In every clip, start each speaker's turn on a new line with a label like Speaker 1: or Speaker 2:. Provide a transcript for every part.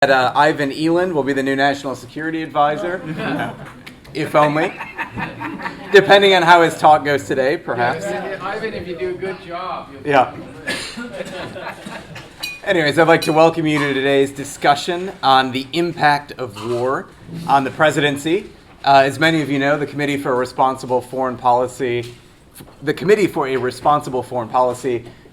Speaker 1: Ivan Eland will be the new National Security Advisor, if only. Depending on how his talk goes today, perhaps.
Speaker 2: Ivan, if you do a good job.
Speaker 1: Yeah. Anyways, I'd like to welcome you to today's discussion on the impact of war on the presidency. As many of you know, the Committee for a Responsible Foreign Policy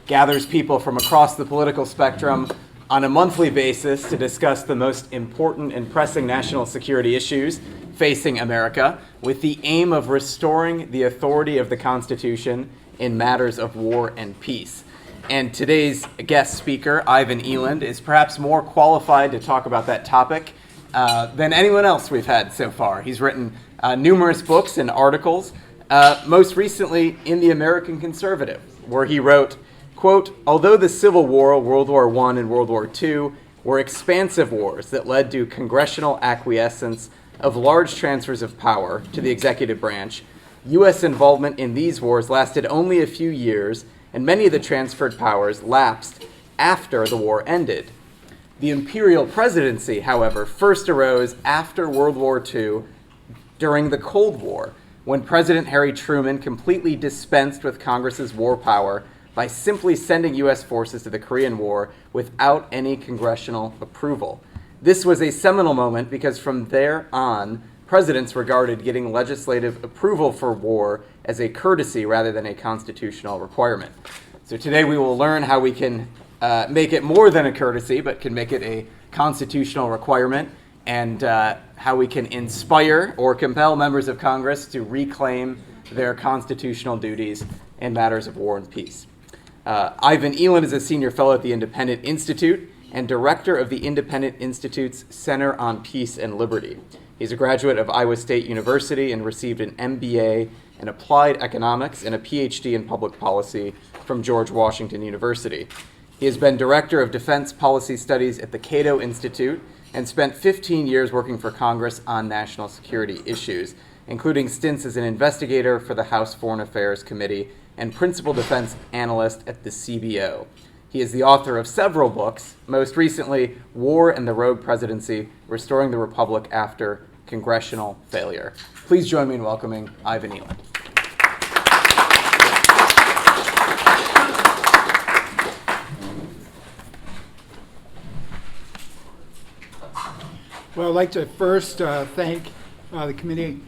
Speaker 1: gathers people from across the political spectrum on a monthly basis to discuss the most important and pressing national security issues facing America, with the aim of restoring the authority of the Constitution in matters of war and peace. And today's guest speaker, Ivan Eland, is perhaps more qualified to talk about that topic than anyone else we've had so far. He's written numerous books and articles, most recently in The American Conservative, where he wrote, quote, "Although the Civil War, World War I and World War II, were expansive wars that led to congressional acquiescence of large transfers of power to the executive branch, U.S. involvement in these wars lasted only a few years, and many of the transferred powers lapsed after the war ended. The imperial presidency, however, first arose after World War II during the Cold War, when President Harry Truman completely dispensed with Congress's war power by simply sending U.S. forces to the Korean War without any congressional approval. This was a seminal moment because from there on, presidents regarded getting legislative approval for war as a courtesy rather than a constitutional requirement." So today we will learn how we can make it more than a courtesy, but can make it a constitutional requirement, and how we can inspire or compel members of Congress to reclaim their constitutional duties in matters of war and peace. Ivan Eland is a senior fellow at the Independent Institute and director of the Independent Institute's Center on Peace and Liberty. He's a graduate of Iowa State University and received an MBA in Applied Economics and a PhD in Public Policy from George Washington University. He has been director of Defense Policy Studies at the Cato Institute and spent 15 years working for Congress on national security issues, including stints as an investigator for the House Foreign Affairs Committee and principal defense analyst at the CBO. He is the author of several books, most recently War and the Rogue Presidency, Restoring the Republic After Congressional Failure. Please join me in welcoming Ivan Eland.
Speaker 3: Well, I'd like to first thank the Committee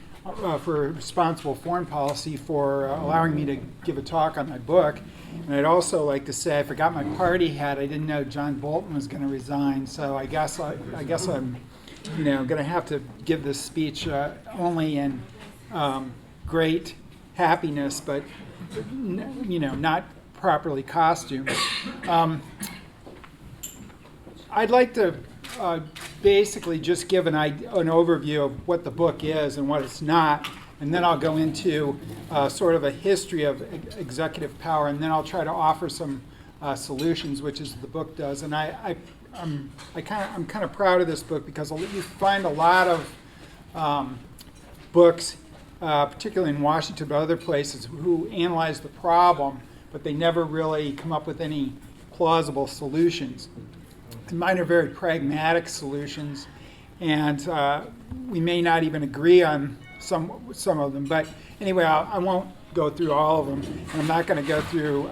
Speaker 3: for Responsible Foreign Policy for allowing me to give a talk on my book. And I'd also like to say I forgot my party hat. I didn't know John Bolton was going to resign, so I guess I'm going to have to give this speech only in great happiness, but not properly costumed. I'd like to basically just give an overview of what the book is and what it's not, and then I'll go into sort of a history of executive power, and then I'll try to offer some solutions, which is the book does. And I'm kind of proud of this book because you find a lot of books, particularly in Washington but other places, who analyze the problem, but they never really come up with any plausible solutions. And mine are very pragmatic solutions, and we may not even agree on some of them. But anyway, I won't go through all of them. And I'm not going to go through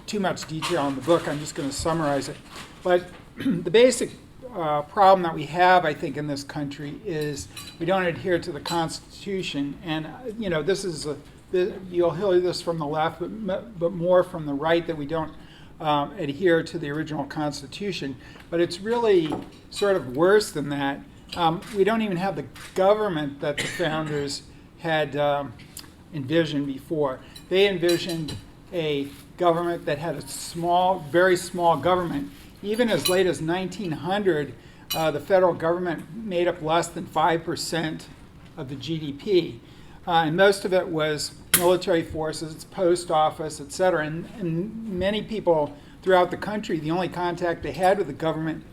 Speaker 3: too much detail in the book. I'm just going to summarize it. But the basic problem that we have, I think, in this country is we don't adhere to the Constitution. And this is you'll hear this from the left, but more from the right, that we don't adhere to the original Constitution. But it's really sort of worse than that. We don't even have the government that the founders had envisioned before. They envisioned a government that had a very small government. Even as late as 1900, the federal government made up less than 5% of the GDP. And most of it was military forces, post office, et cetera. And many people throughout the country, the only contact they had with the government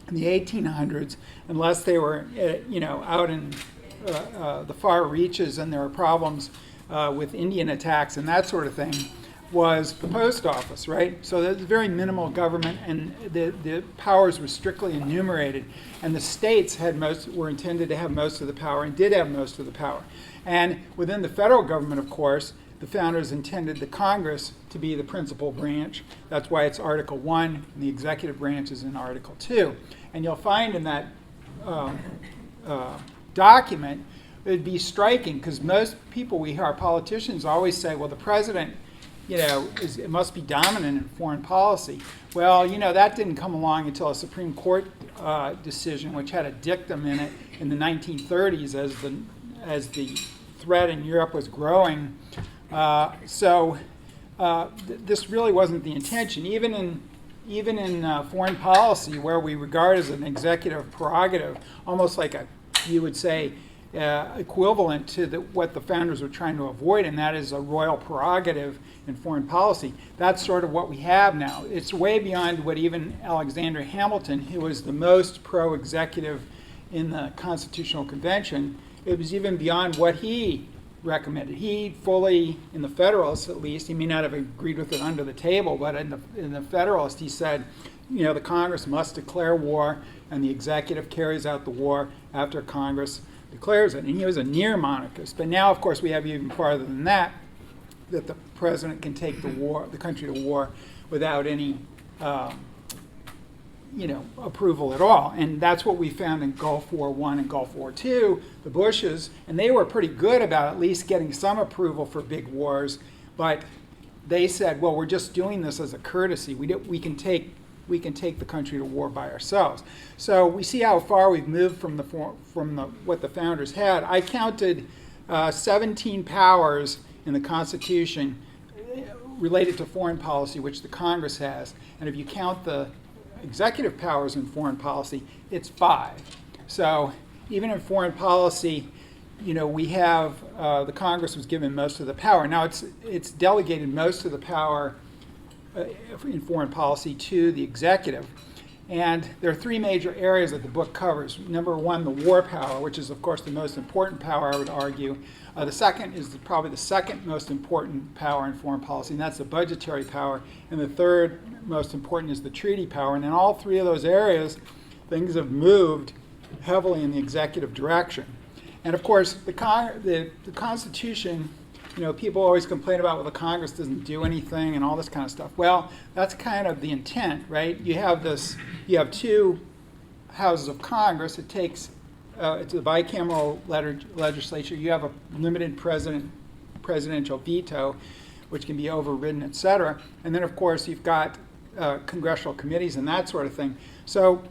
Speaker 3: in the 1800s, unless they were out in the far reaches and there were problems with Indian attacks and that sort of thing, was the post office, right? So there's very minimal government, and the powers were strictly enumerated. And the states were intended to have most of the power and did have most of the power. And within the federal government, of course, the founders intended the Congress to be the principal branch. That's why it's Article 1, and the executive branch is in Article 2. And you'll find in that document, it'd be striking, because most people we hear, our politicians, always say, well, the president, it must be dominant in foreign policy. Well, that didn't come along until a Supreme Court decision, which had a dictum in it in the 1930s as the threat in Europe was growing. This really wasn't the intention. Even in foreign policy, where we regard as an executive prerogative, almost like you would say, equivalent to what the founders were trying to avoid, and that is a royal prerogative in foreign policy. That's sort of what we have now. It's way beyond what even Alexander Hamilton, who was the most pro-executive in the Constitutional Convention, it was even beyond what he recommended. He fully, in the Federalist at least, he may not have agreed with it under the table, but in the Federalist he said, the Congress must declare war, and the executive carries out the war after Congress declares it. And he was a near monarchist. But now, of course, we have even farther than that the president can take the country to war without any approval at all. And that's what we found in Gulf War I and Gulf War II, the Bushes, and they were pretty good about at least getting some approval for big wars, but they said, well, we're just doing this as a courtesy. We can take the country to war by ourselves. So we see how far we've moved from what the founders had. I counted 17 powers in the Constitution related to foreign policy, which the Congress has. And if you count the executive powers in foreign policy, it's 5. So even in foreign policy, we have the Congress was given most of the power. Now it's delegated most of the power in foreign policy to the executive. And there are 3 major areas that the book covers. Number 1, the war power, which is, of course, the most important power, I would argue. The second is probably the second most important power in foreign policy, and that's the budgetary power. And the third most important is the treaty power. And in all 3 of those areas, things have moved heavily in the executive direction. And, of course, the Constitution, people always complain about, well, the Congress doesn't do anything and all this kind of stuff. Well, that's kind of the intent, right? You have 2 houses of Congress. It's a bicameral legislature. You have a limited presidential veto, which can be overridden, et cetera. And then, of course, you've got congressional committees and that sort of thing. So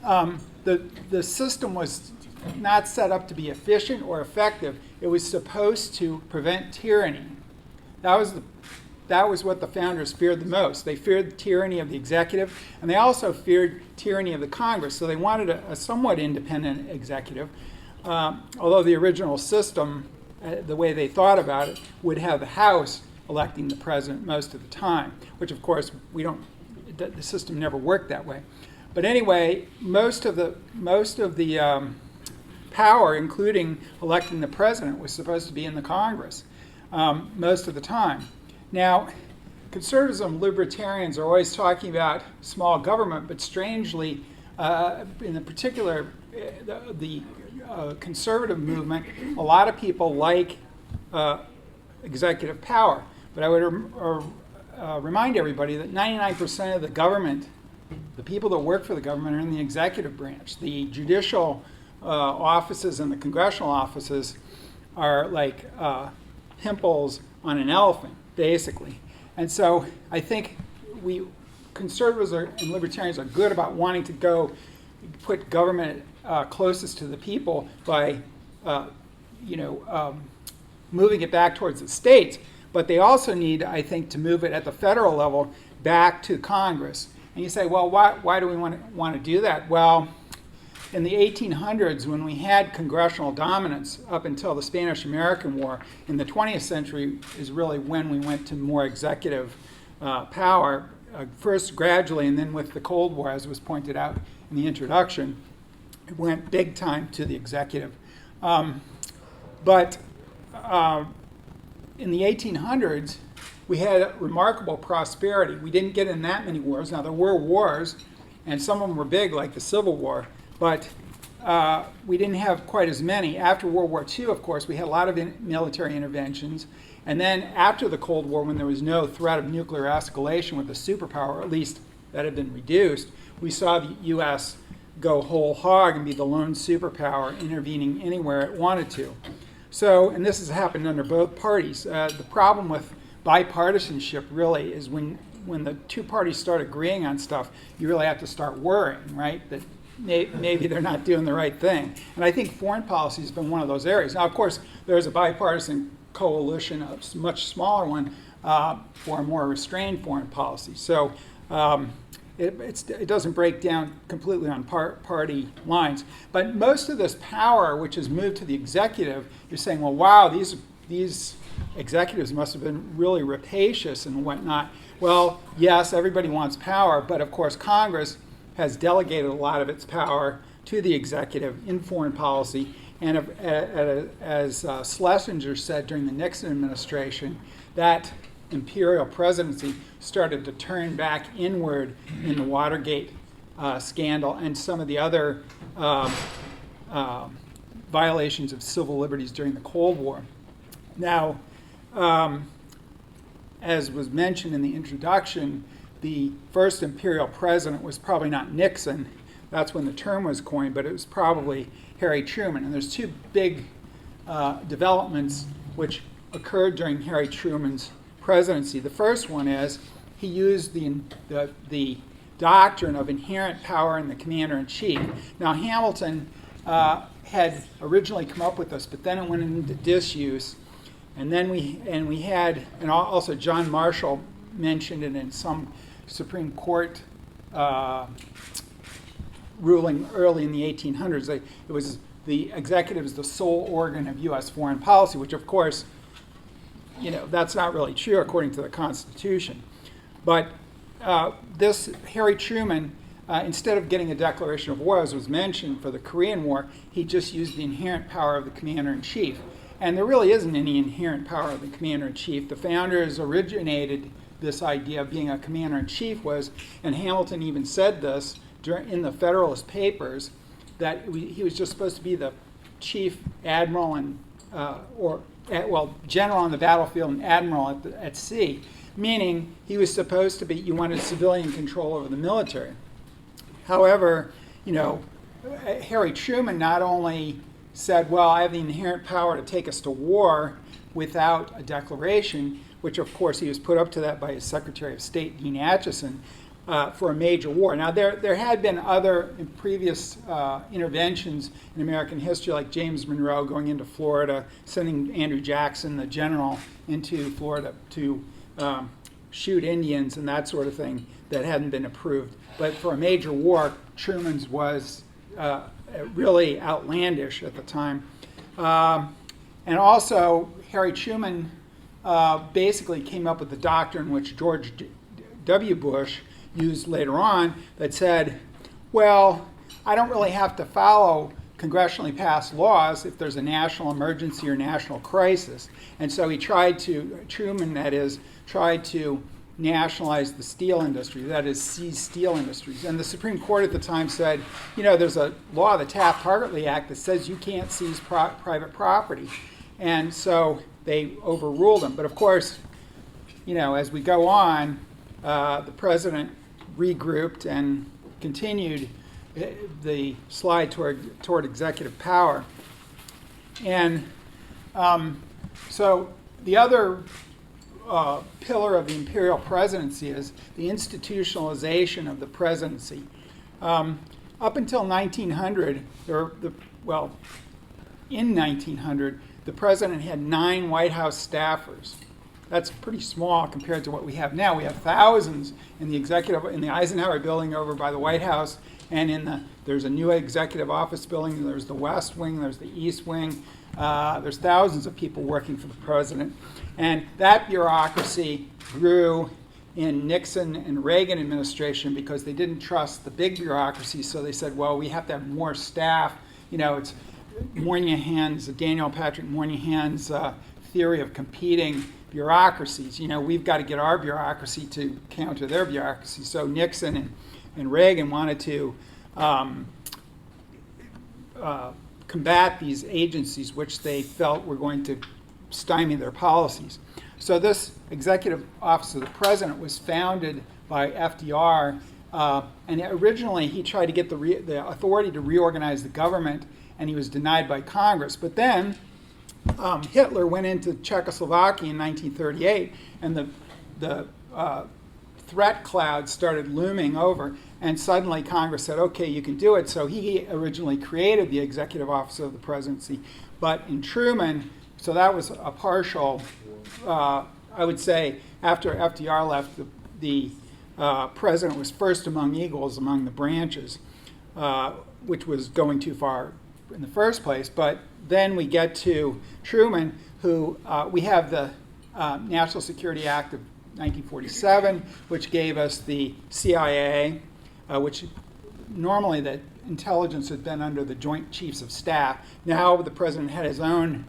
Speaker 3: the system was not set up to be efficient or effective. It was supposed to prevent tyranny. That was what the founders feared the most. They feared the tyranny of the executive, and they also feared tyranny of the Congress. So they wanted a somewhat independent executive, although the original system, the way they thought about it, would have the House electing the president most of the time, which, of course, the system never worked that way. But anyway, most of the power, including electing the president, was supposed to be in the Congress most of the time. Now, conservatives and libertarians are always talking about small government, but strangely, in particular, the conservative movement, a lot of people like executive power. But I would remind everybody that 99% of the government, the people that work for the government, are in the executive branch. The judicial offices and the congressional offices are like pimples on an elephant, basically. And so I think conservatives and libertarians are good about wanting to go put government closest to the people by moving it back towards the states. But they also need, I think, to move it at the federal level back to Congress. And you say, well, why do we want to do that? Well, in the 1800s, when we had congressional dominance up until the Spanish-American War, in the 20th century is really when we went to more executive power, first gradually, and then with the Cold War, as was pointed out in the introduction, it went big time to the executive. But in the 1800s, we had remarkable prosperity. We didn't get in that many wars. Now, there were wars, and some of them were big, like the Civil War, but we didn't have quite as many. After World War II, of course, we had a lot of military interventions. And then after the Cold War, when there was no threat of nuclear escalation with a superpower, or at least that had been reduced, we saw the U.S. go whole hog and be the lone superpower, intervening anywhere it wanted to. So, and this has happened under both parties. The problem with bipartisanship really is when the two parties start agreeing on stuff, you really have to start worrying, right? That maybe they're not doing the right thing. And I think foreign policy has been one of those areas. Now, of course, there's a bipartisan coalition, a much smaller one, for a more restrained foreign policy. So it doesn't break down completely on party lines. But most of this power, which has moved to the executive, you're saying, well, wow, these executives must have been really rapacious and whatnot. Well, yes, everybody wants power, but of course Congress has delegated a lot of its power to the executive in foreign policy. And as Schlesinger said during the Nixon administration, that imperial presidency started to turn back inward in the Watergate scandal and some of the other violations of civil liberties during the Cold War. Now, as was mentioned in the introduction, the first imperial president was probably not Nixon. That's when the term was coined, but it was probably Harry Truman. And there's two big developments which occurred during Harry Truman's presidency. The first one is he used the doctrine of inherent power in the commander-in-chief. Now, Hamilton had originally come up with this, but then it went into disuse. And then we had, and also John Marshall mentioned it in some Supreme Court ruling early in the 1800s. It was the executive is the sole organ of U.S. foreign policy, which of course, that's not really true according to the Constitution. But this Harry Truman, instead of getting a declaration of war, as was mentioned for the Korean War, he just used the inherent power of the commander-in-chief. And there really isn't any inherent power of the commander-in-chief. The founders originated this idea of being a commander-in-chief and Hamilton even said this in the Federalist Papers, that he was just supposed to be the chief admiral and general on the battlefield and admiral at sea, meaning he was supposed to be, you wanted civilian control over the military. However, Harry Truman not only said, well, I have the inherent power to take us to war without a declaration, which of course he was put up to that by his Secretary of State, Dean Acheson, for a major war. Now, there had been other previous interventions in American history, like James Monroe going into Florida, sending Andrew Jackson, the general, into Florida to shoot Indians and that sort of thing that hadn't been approved. But for a major war, Truman's was really outlandish at the time. And also, Harry Truman basically came up with the doctrine which George W. Bush used later on that said, well, I don't really have to follow congressionally passed laws if there's a national emergency or national crisis. And so Truman, that is, tried to nationalize the steel industry, that is, seize steel industries. And the Supreme Court at the time said, there's a law, the Taft-Hartley Act, that says you can't seize private property. And so they overruled them. But of course, as we go on, the president regrouped and continued the slide toward executive power. And so the other pillar of the imperial presidency is the institutionalization of the presidency. Up until 1900, in 1900, the president had 9 White House staffers. That's pretty small compared to what we have now. We have thousands in the Eisenhower building over by the White House, and there's a new executive office building. There's the West Wing, there's the East Wing. There's thousands of people working for the president. And that bureaucracy grew in Nixon and Reagan administration because they didn't trust the big bureaucracy, so they said, well, we have to have more staff. It's Daniel Patrick Moynihan's theory of competing bureaucracies. We've got to get our bureaucracy to counter their bureaucracy. So Nixon and Reagan wanted to combat these agencies which they felt were going to stymie their policies. So this Executive Office of the President was founded by FDR, and originally he tried to get the authority to reorganize the government, and he was denied by Congress. But then Hitler went into Czechoslovakia in 1938, and the threat cloud started looming over, and suddenly Congress said, okay, you can do it. So he originally created the Executive Office of the Presidency. But in Truman, so that was a partial, I would say, after FDR left, the president was first among equals among the branches, which was going too far in the first place. But then we get to Truman, who we have the National Security Act of 1947, which gave us the CIA, which normally the intelligence had been under the Joint Chiefs of Staff. Now the president had his own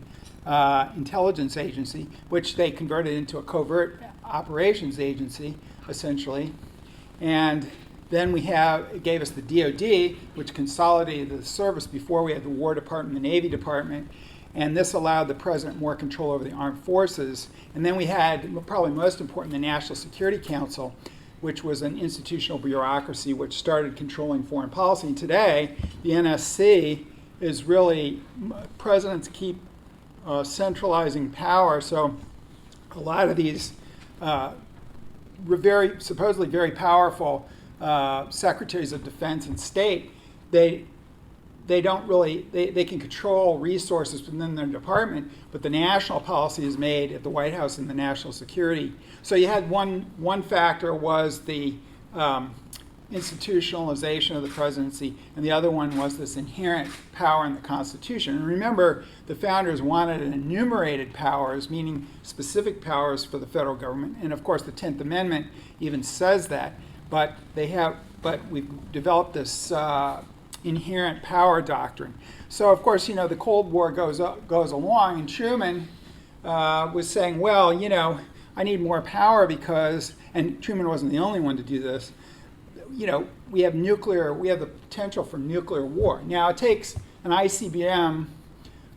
Speaker 3: intelligence agency, which they converted into a covert operations agency, essentially. And then it gave us the DOD, which consolidated the service. Before we had the War Department, the Navy Department, and this allowed the president more control over the armed forces. And then we had, probably most important, the National Security Council, which was an institutional bureaucracy which started controlling foreign policy. And today, the NSC is really, presidents keep centralizing power. So a lot of these supposedly very powerful secretaries of defense and state, they don't really, they can control resources within their department, but the national policy is made at the White House and the national security. So you had one factor was the institutionalization of the presidency, and the other one was this inherent power in the Constitution. And remember, the founders wanted enumerated powers, meaning specific powers for the federal government, and of course the 10th Amendment even says that, but we've developed this inherent power doctrine. So of course, the Cold War goes along, and Truman was saying, well, I need more power because, and Truman wasn't the only one to do this, we have the potential for nuclear war. Now it takes an ICBM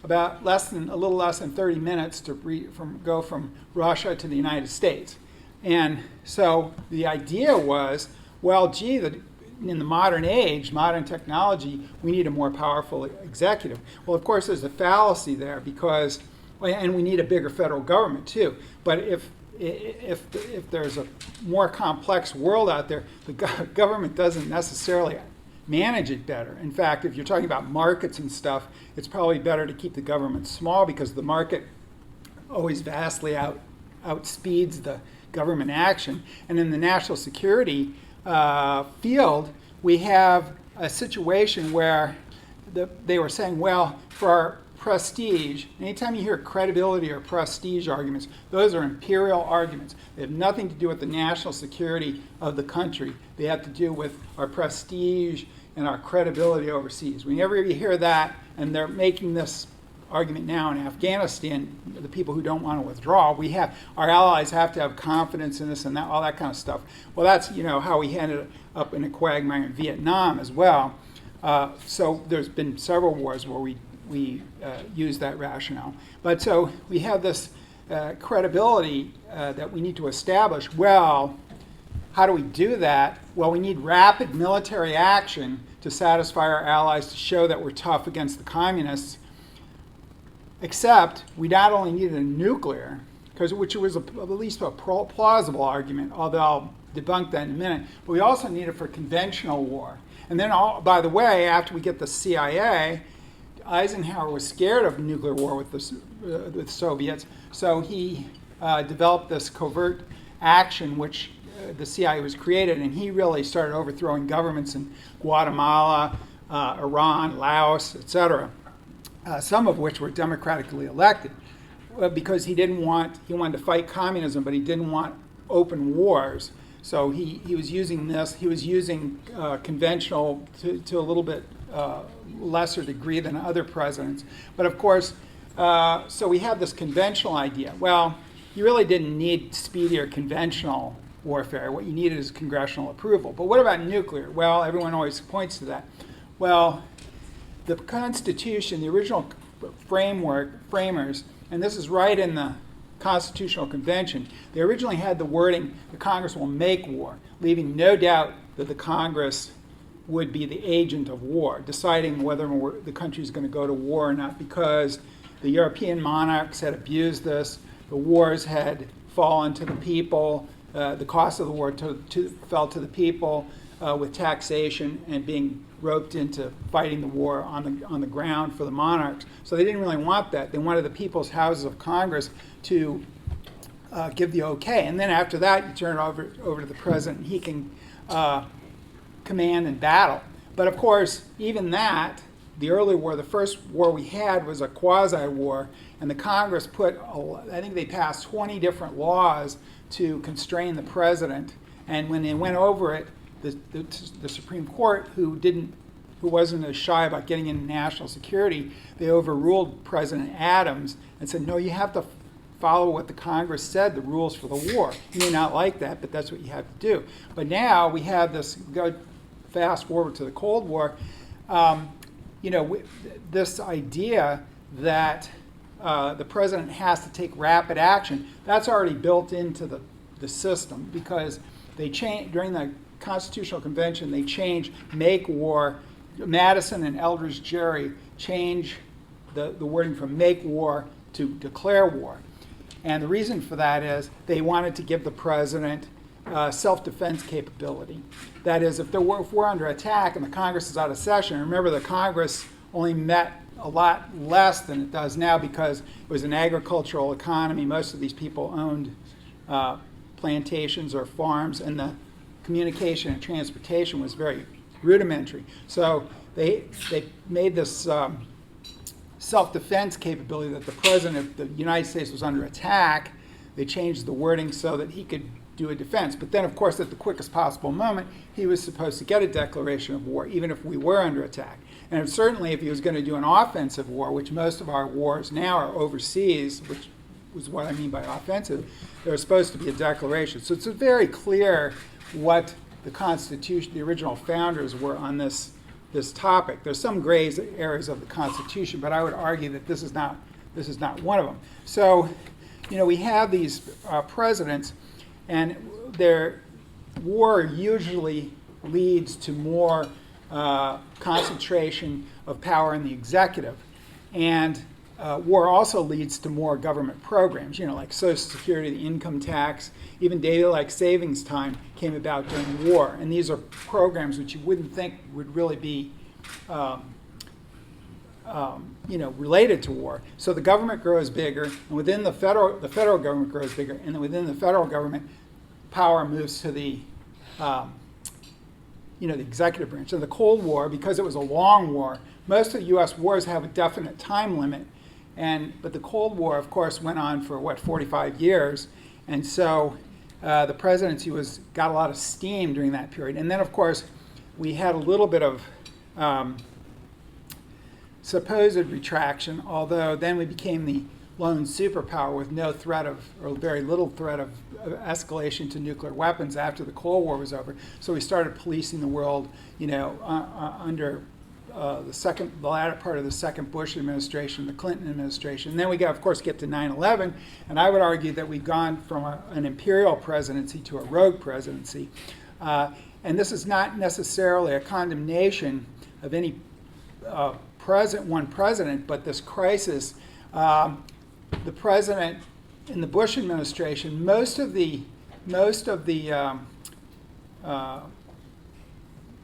Speaker 3: about a little less than 30 minutes to go from Russia to the United States. And so the idea was, well, gee, in the modern age, modern technology, we need a more powerful executive. Well, of course, there's a fallacy there and we need a bigger federal government too. But if there's a more complex world out there, the government doesn't necessarily manage it better. In fact, if you're talking about markets and stuff, it's probably better to keep the government small because the market always vastly outspeeds the government action. And in the national security field, we have a situation where they were saying, well, for our prestige, anytime you hear credibility or prestige arguments, those are imperial arguments. They have nothing to do with the national security of the country. They have to do with our prestige and our credibility overseas. Whenever you hear that, and they're making this argument now in Afghanistan, the people who don't want to withdraw, our allies have to have confidence in us and all that kind of stuff. Well, that's how we ended up in a quagmire in Vietnam as well. So there's been several wars where we use that rationale. But so we have this credibility that we need to establish. Well, how do we do that? Well, we need rapid military action to satisfy our allies, to show that we're tough against the communists. Except we not only needed a nuclear, which was at least a plausible argument, although I'll debunk that in a minute, but we also need it for conventional war. And then, by the way, after we get the CIA, Eisenhower was scared of nuclear war with the Soviets, so he developed this covert action, which the CIA was created, and he really started overthrowing governments in Guatemala, Iran, Laos, etc., some of which were democratically elected, because he wanted to fight communism, but he didn't want open wars. So he was using this. He was using conventional to a little bit lesser degree than other presidents. But of course, so we have this conventional idea. Well, you really didn't need speedy or conventional warfare. What you needed is congressional approval. But what about nuclear? Well, everyone always points to that. Well, the Constitution, the original framers, and this is right in the Constitutional Convention, they originally had the wording, the Congress will make war, leaving no doubt that the Congress would be the agent of war, deciding whether the country is going to go to war or not, because the European monarchs had abused this, the wars had fallen to the people, the cost of the war fell to the people with taxation and being roped into fighting the war on the ground for the monarchs. So they didn't really want that. They wanted the people's houses of Congress to give the okay. And then after that, you turn it over to the president, and he can command in battle. But of course, even that, the early war, the first war we had was a quasi-war, and the Congress I think they passed 20 different laws to constrain the president. And when they went over it, the Supreme Court, who wasn't as shy about getting into national security, they overruled President Adams and said, no, you have to follow what the Congress said, the rules for the war. You may not like that, but that's what you have to do. But now we have this, go fast forward to the Cold War, this idea that the president has to take rapid action, that's already built into the system, because they changed during the Constitutional Convention, they changed make war. Madison and Eldridge Gerry changed the wording from make war to declare war. And the reason for that is they wanted to give the president self-defense capability. That is, if we're under attack and the Congress is out of session, remember the Congress only met a lot less than it does now because it was an agricultural economy. Most of these people owned plantations or farms, and the communication and transportation was very rudimentary. So they made this self-defense capability that the president of the United States was under attack. They changed the wording so that he could do a defense. But then, of course, at the quickest possible moment, he was supposed to get a declaration of war, even if we were under attack. And certainly if he was going to do an offensive war, which most of our wars now are overseas, which was what I mean by offensive, there was supposed to be a declaration. So it's very clear what the Constitution, the original founders were on this topic. There's some gray areas of the Constitution, but I would argue that this is not one of them. So, we have these presidents, and their war usually leads to more concentration of power in the executive, and war also leads to more government programs, like Social Security, the income tax, even daylight savings time came about during war. And these are programs which you wouldn't think would really be, related to war. So the government grows bigger, and within the federal government grows bigger, and then within the federal government, power moves to the the executive branch. So the Cold War, because it was a long war, most of the U.S. wars have a definite time limit. But the Cold War, of course, went on for, 45 years. And so the presidency got a lot of steam during that period. And then, of course, we had a little bit of supposed retraction, although then we became the lone superpower with no threat or very little threat of escalation to nuclear weapons after the Cold War was over. So we started policing the world, under the latter part of the second Bush administration, the Clinton administration. And then we of course, get to 9/11, and I would argue that we've gone from an imperial presidency to a rogue presidency. And this is not necessarily a condemnation of any one president, but this crisis. The president in the Bush administration, most of the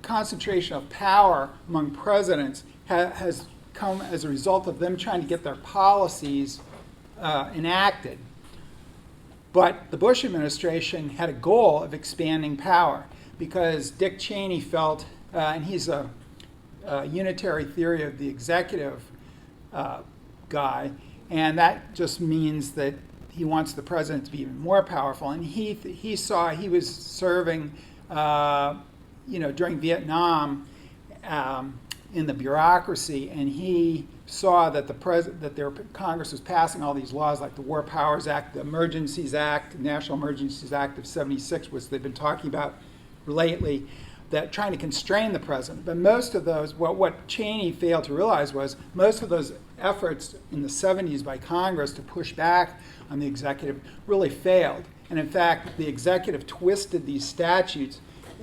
Speaker 3: concentration of power among presidents has come as a result of them trying to get their policies enacted. But the Bush administration had a goal of expanding power because Dick Cheney felt, and he's a unitary theory of the executive guy, and that just means that he wants the president to be even more powerful. And he saw he was serving, during Vietnam, in the bureaucracy, and he saw that Congress was passing all these laws like the War Powers Act, the Emergencies Act, the National Emergencies Act of '76, which they've been talking about lately, that trying to constrain the president. But most of those, what Cheney failed to realize was most of those efforts in the '70s by Congress to push back on the executive really failed. And in fact, the executive twisted these statutes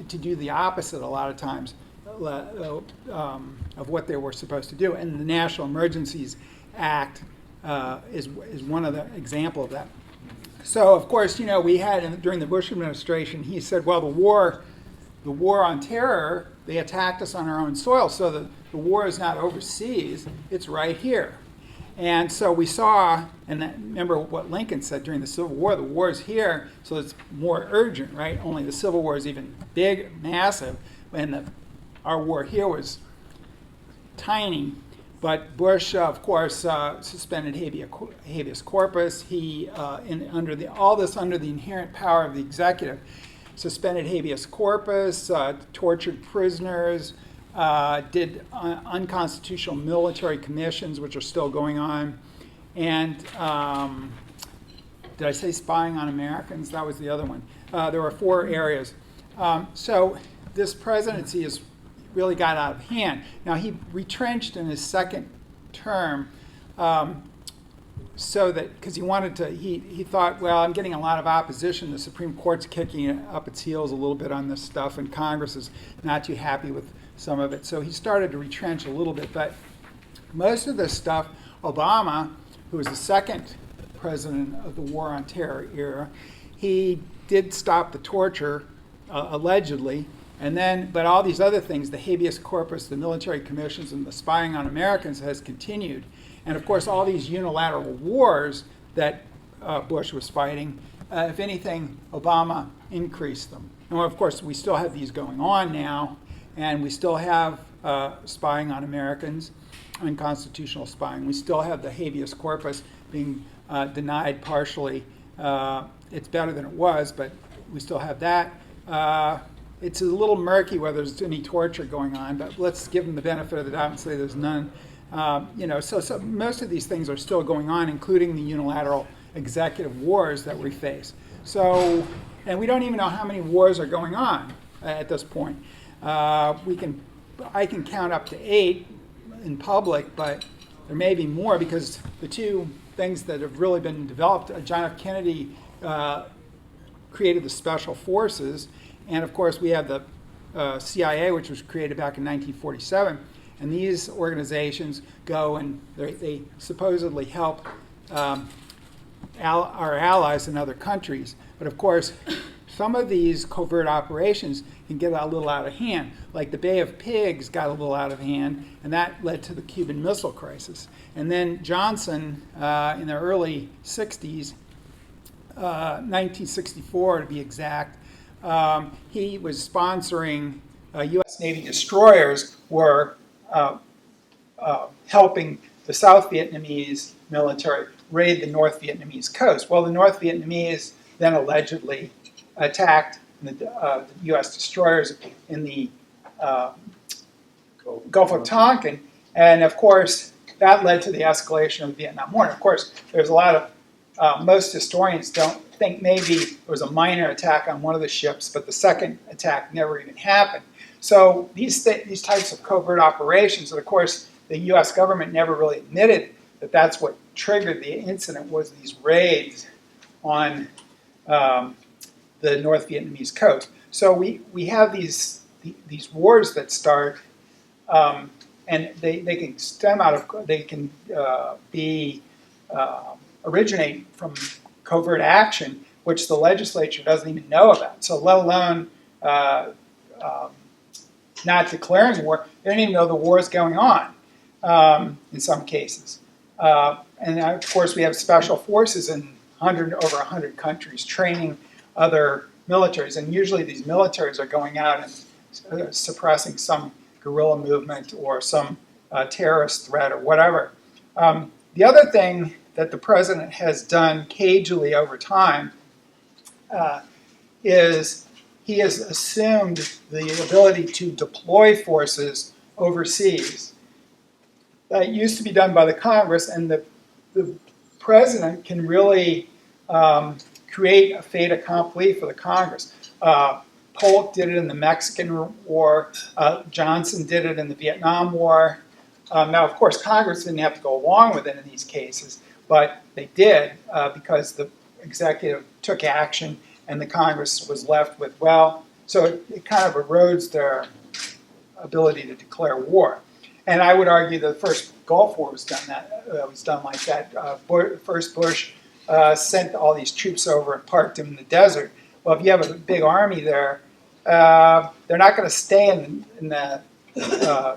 Speaker 3: to do the opposite a lot of times of what they were supposed to do. And the National Emergencies Act is one of the example of that. So, of course, we had during the Bush administration, he said, well, the war on terror, they attacked us on our own soil, so the war is not overseas, it's right here. And so we saw, and remember what Lincoln said during the Civil War, the war is here, so it's more urgent, right? Only the Civil War is even big, massive, and our war here was tiny. But Bush, of course, suspended habeas corpus. He, under the inherent power of the executive, suspended habeas corpus, tortured prisoners, did unconstitutional military commissions, which are still going on. And did I say spying on Americans? That was the other one. There were 4 areas. So this presidency has really got out of hand. Now, he retrenched in his second term so that, because he wanted to, he thought, well, I'm getting a lot of opposition. The Supreme Court's kicking up its heels a little bit on this stuff, and Congress is not too happy with some of it. So he started to retrench a little bit. But most of this stuff, Obama, who was the second president of the War on Terror era, he did stop the torture, allegedly. And then, but all these other things, the habeas corpus, the military commissions, and the spying on Americans has continued. And of course, all these unilateral wars that Bush was fighting, if anything, Obama increased them. And of course, we still have these going on now, and we still have spying on Americans, unconstitutional spying. We still have the habeas corpus being denied partially. It's better than it was, but we still have that. It's a little murky whether there's any torture going on, but let's give them the benefit of the doubt and say there's none. So most of these things are still going on, including the unilateral executive wars that we face. So, and we don't even know how many wars are going on at this point. I can count up to 8 in public, but there may be more because the 2 things that have really been developed, John F. Kennedy created the special forces. And of course, we have the CIA, which was created back in 1947. And these organizations go and they supposedly help our allies in other countries. But of course, some of these covert operations can get a little out of hand. Like the Bay of Pigs got a little out of hand, and that led to the Cuban Missile Crisis. And then Johnson, in the early 60s, 1964 to be exact, he was sponsoring U.S. Navy destroyers were helping the South Vietnamese military raid the North Vietnamese coast. Well, the North Vietnamese then allegedly attacked the U.S. destroyers in the Gulf of Tonkin, and of course that led to the escalation of the Vietnam War. And of course, there's a lot of most historians don't think maybe there was a minor attack on one of the ships, but the second attack never even happened. So these types of covert operations, and of course the U.S. government never really admitted that that's what triggered the incident, was these raids on the North Vietnamese coast. So we have these wars that start, and they can stem out of, they can originate from covert action, which the legislature doesn't even know about. So let alone not declaring war, they don't even know the war is going on in some cases. And of course, we have special forces in over 100 countries training other militaries. And usually these militaries are going out and suppressing some guerrilla movement or some terrorist threat or whatever. The other thing that the president has done cagily over time is he has assumed the ability to deploy forces overseas. That used to be done by the Congress, and the president can really create a fait accompli for the Congress. Polk did it in the Mexican War. Johnson did it in the Vietnam War. Now, of course, Congress didn't have to go along with it in these cases, but they did because the executive took action and the Congress was left with, well, so it kind of erodes their ability to declare war. And I would argue the first Gulf War was done like that. First Bush sent all these troops over and parked them in the desert. Well, if you have a big army there, they're not going to stay in the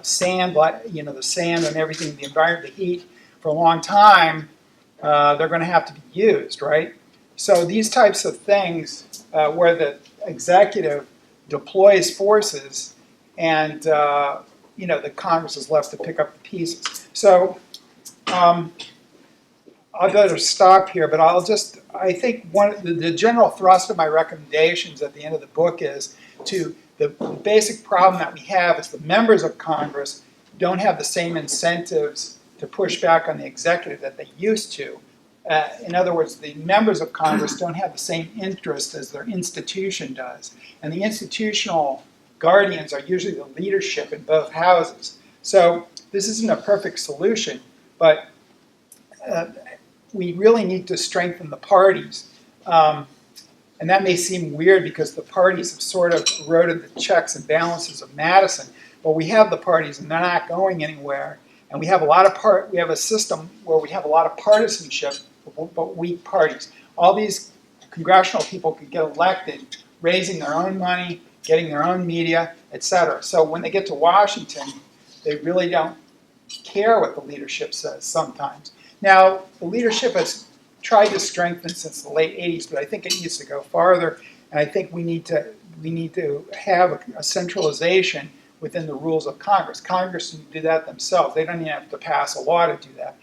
Speaker 3: sand, the sand and everything, the environment, the heat, for a long time. They're going to have to be used, right? So these types of things where the executive deploys forces and the Congress is left to pick up the pieces. So I'll better stop here, but I think the general thrust of my recommendations at the end of the book is the basic problem that we have is the members of Congress don't have the same incentives to push back on the executive that they used to. In other words, the members of Congress don't have the same interest as their institution does. And the institutional guardians are usually the leadership in both houses. So this isn't a perfect solution, but we really need to strengthen the parties. And that may seem weird because the parties have sort of eroded the checks and balances of Madison. But we have the parties and they're not going anywhere. And we have a system where we have a lot of partisanship, but weak parties. All these congressional people could get elected, raising their own money, getting their own media, etc. So when they get to Washington, they really don't care what the leadership says sometimes. Now, the leadership has tried to strengthen since the late 80s, but I think it needs to go farther. And I think we need to have a centralization within the rules of Congress. Congress can do that themselves. They don't even have to pass a law to do that.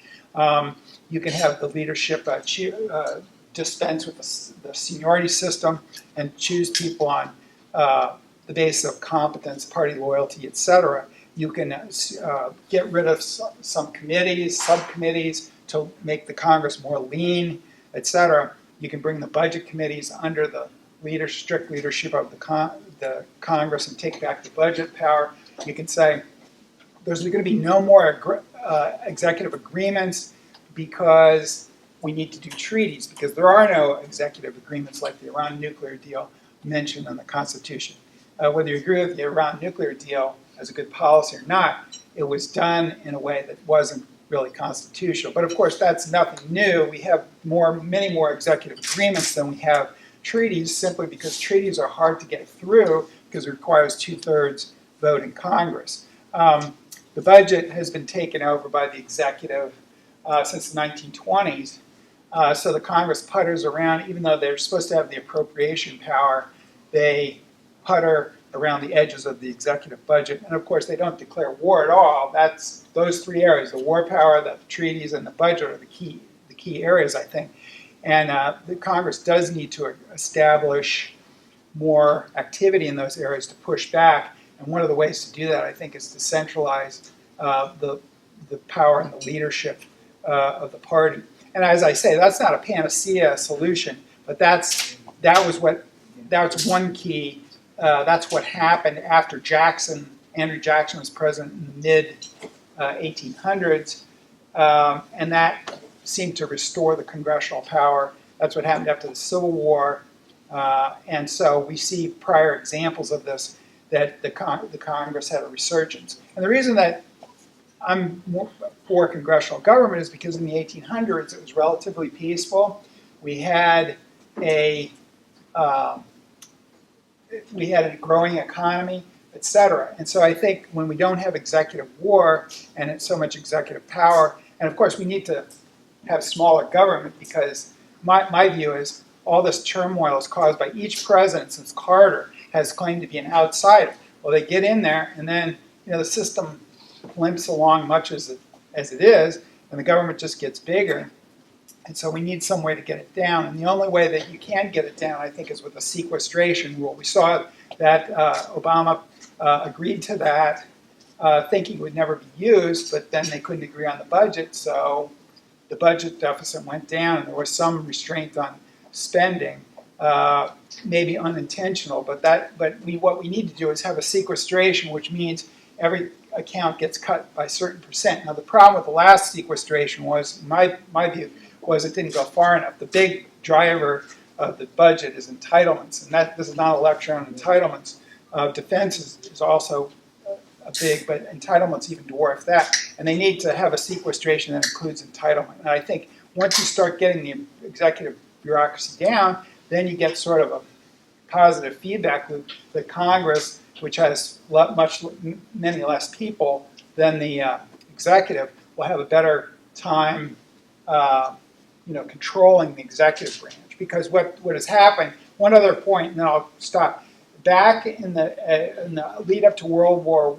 Speaker 3: You can have the leadership dispense with the seniority system and choose people on the basis of competence, party loyalty, etc. You can get rid of some committees, subcommittees to make the Congress more lean, etc. You can bring the budget committees under the strict leadership of the Congress and take back the budget power. You can say there's going to be no more executive agreements because we need to do treaties, because there are no executive agreements like the Iran nuclear deal mentioned in the Constitution. Whether you agree with the Iran nuclear deal as a good policy or not, it was done in a way that wasn't really constitutional. But of course, that's nothing new. We have many more executive agreements than we have treaties, simply because treaties are hard to get through because it requires 2/3 vote in Congress. The budget has been taken over by the executive since the 1920s. So the Congress putters around, even though they're supposed to have the appropriation power, they putter around the edges of the executive budget. And of course, they don't declare war at all. That's those three areas: the war power, the treaties, and the budget are the key areas, I think. And the Congress does need to establish more activity in those areas to push back. And one of the ways to do that, I think, is to centralize the power and the leadership of the party. And as I say, that's not a panacea solution, but that was one key. That's what happened after Andrew Jackson was president in the mid-1800s, and that seemed to restore the congressional power. That's what happened after the Civil War, and so we see prior examples of this, that the Congress had a resurgence. And the reason that I'm for congressional government is because in the 1800s it was relatively peaceful. We had a growing economy, etc. And so I think when we don't have executive war and it's so much executive power, and of course we need to have smaller government, because my view is all this turmoil is caused by each president since Carter has claimed to be an outsider. Well, they get in there, and then the system limps along much as it is, and the government just gets bigger. And so we need some way to get it down. And the only way that you can get it down, I think, is with a sequestration rule. We saw that Obama agreed to that thinking it would never be used, but then they couldn't agree on the budget, so the budget deficit went down, and there was some restraint on spending, maybe unintentional, but what we need to do is have a sequestration, which means every account gets cut by a certain percent. Now, the problem with the last sequestration was, in my view, was it didn't go far enough. The big driver of the budget is entitlements, and this is not a lecture on entitlements. Defense is also big, but entitlements even dwarf that. And they need to have a sequestration that includes entitlement. And I think once you start getting the executive bureaucracy down, then you get sort of a positive feedback loop that Congress, which has many less people than the executive, will have a better time controlling the executive branch. Because what has happened, one other point, and then I'll stop. Back in the lead up to World War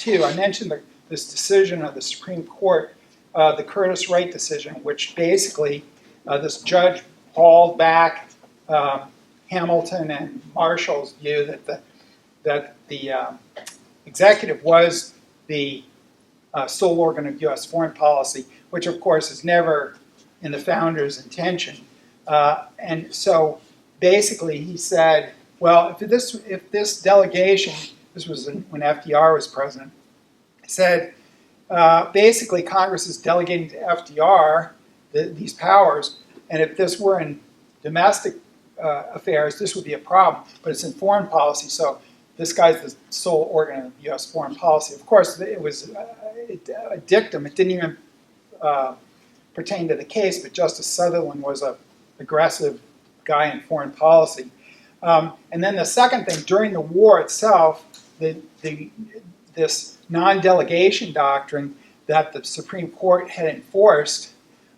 Speaker 3: II, I mentioned this decision of the Supreme Court, the Curtis Wright decision, which basically this judge hauled back Hamilton and Marshall's view that the executive was the sole organ of U.S. foreign policy, which of course is never in the founders' intention. And so basically he said, well, if this delegation, this was when FDR was president, said basically Congress is delegating to FDR these powers, and if this were in domestic affairs, this would be a problem, but it's in foreign policy, so this guy's the sole organ of U.S. foreign policy. Of course, it was a dictum. It didn't even pertain to the case, but Justice Sutherland was an aggressive guy in foreign policy. And then the second thing, during the war itself, this non-delegation doctrine that the Supreme Court had enforced